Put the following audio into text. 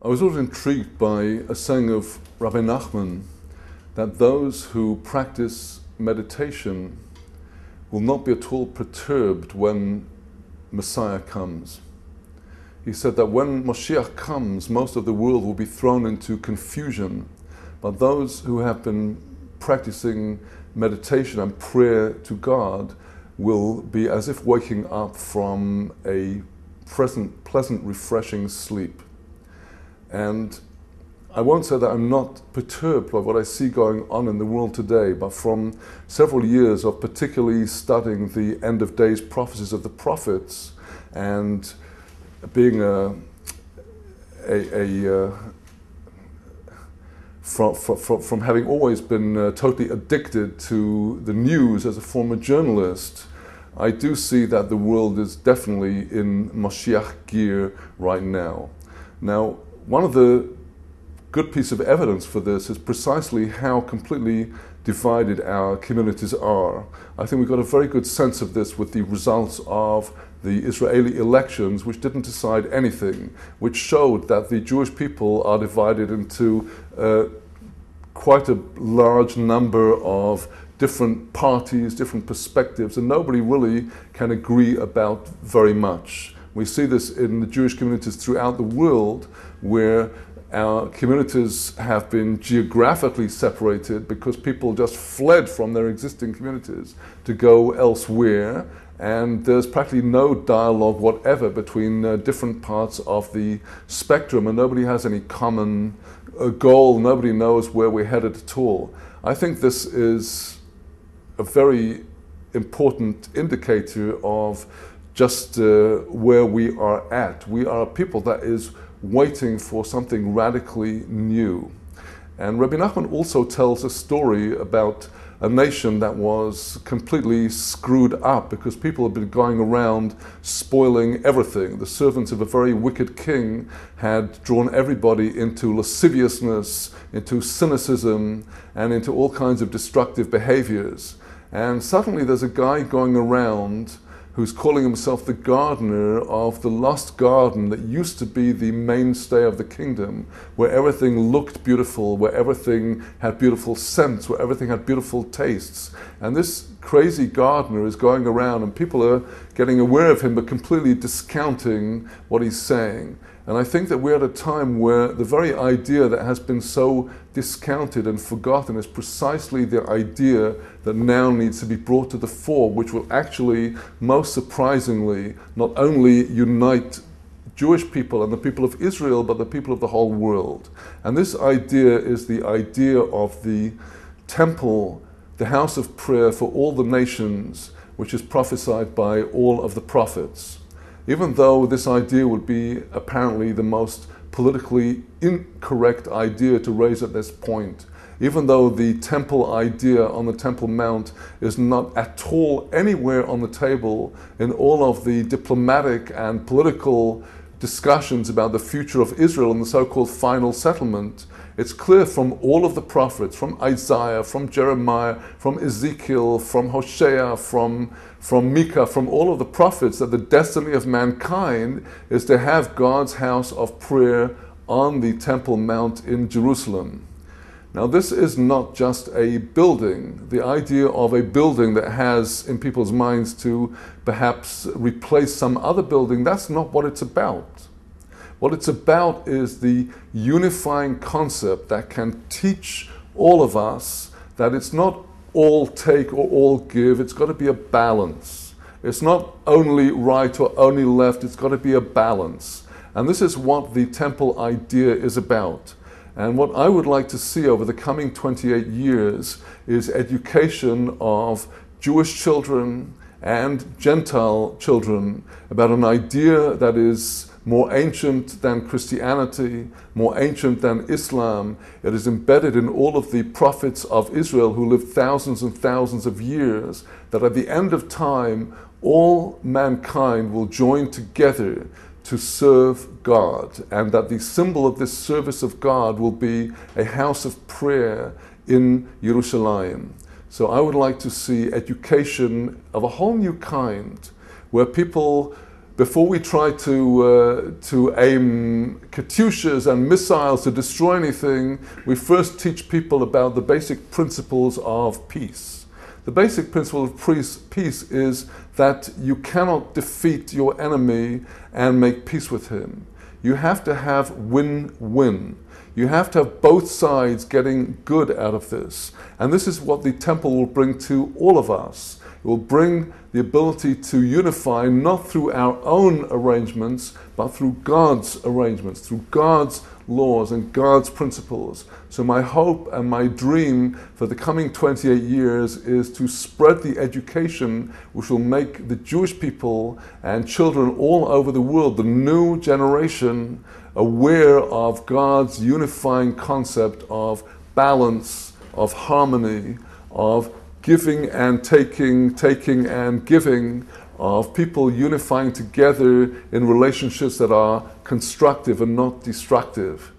I was always intrigued by a saying of Rabbi Nachman that those who practice meditation will not be at all perturbed when Messiah comes. He said that when Mashiach comes, most of the world will be thrown into confusion, but those who have been practicing meditation and prayer to God will be as if waking up from a pleasant, refreshing sleep. And I won't say that I'm not perturbed by what I see going on in the world today, but from several years of particularly studying the end of days prophecies of the prophets and being from having always been totally addicted to the news as a former journalist, I do see that the world is definitely in Mashiach gear right now. Now, one of the good piece of evidence for this is precisely how completely divided our communities are. I think we've got a very good sense of this with the results of the Israeli elections, which didn't decide anything, which showed that the Jewish people are divided into quite a large number of different parties, different perspectives, and nobody really can agree about very much. We see this in the Jewish communities throughout the world, where our communities have been geographically separated because people just fled from their existing communities to go elsewhere, and there's practically no dialogue whatever between different parts of the spectrum, and nobody has any common goal, nobody knows where we're headed at all. I think this is a very important indicator of just where we are at. We are a people that is waiting for something radically new. And Rabbi Nachman also tells a story about a nation that was completely screwed up because people had been going around spoiling everything. The servants of a very wicked king had drawn everybody into lasciviousness, into cynicism, and into all kinds of destructive behaviors. And suddenly there's a guy going around who's calling himself the gardener of the lost garden that used to be the mainstay of the kingdom, where everything looked beautiful, where everything had beautiful scents, where everything had beautiful tastes. And this crazy gardener is going around and people are getting aware of him but completely discounting what he's saying. And I think that we're at a time where the very idea that has been so discounted and forgotten is precisely the idea that now needs to be brought to the fore, which will actually, most surprisingly, not only unite Jewish people and the people of Israel, but the people of the whole world. And this idea is the idea of the temple, the house of prayer for all the nations, which is prophesied by all of the prophets. Even though this idea would be apparently the most politically incorrect idea to raise at this point, even though the temple idea on the Temple Mount is not at all anywhere on the table in all of the diplomatic and political discussions about the future of Israel and the so-called final settlement, it's clear from all of the prophets, from Isaiah, from Jeremiah, from Ezekiel, from Hosea, from Micah, from all of the prophets, that the destiny of mankind is to have God's house of prayer on the Temple Mount in Jerusalem. Now, this is not just a building. The idea of a building that has in people's minds to perhaps replace some other building, that's not what it's about. What it's about is the unifying concept that can teach all of us that it's not all take or all give, it's got to be a balance. It's not only right or only left, it's got to be a balance. And this is what the temple idea is about. And what I would like to see over the coming 28 years is education of Jewish children and Gentile children about an idea that is more ancient than Christianity, more ancient than Islam. It is embedded in all of the prophets of Israel who lived thousands and thousands of years, that at the end of time, all mankind will join together to serve God, and that the symbol of this service of God will be a house of prayer in Jerusalem. So I would like to see education of a whole new kind, where people before we try to aim Katyushas and missiles to destroy anything, we first teach people about the basic principles of peace. The basic principle of peace is that you cannot defeat your enemy and make peace with him. You have to have win-win. You have to have both sides getting good out of this. And this is what the temple will bring to all of us. It will bring the ability to unify not through our own arrangements, but through God's arrangements, through God's laws and God's principles. So my hope and my dream for the coming 28 years is to spread the education which will make the Jewish people and children all over the world, the new generation, aware of God's unifying concept of balance, of harmony, of giving and taking, taking and giving, of people unifying together in relationships that are constructive and not destructive.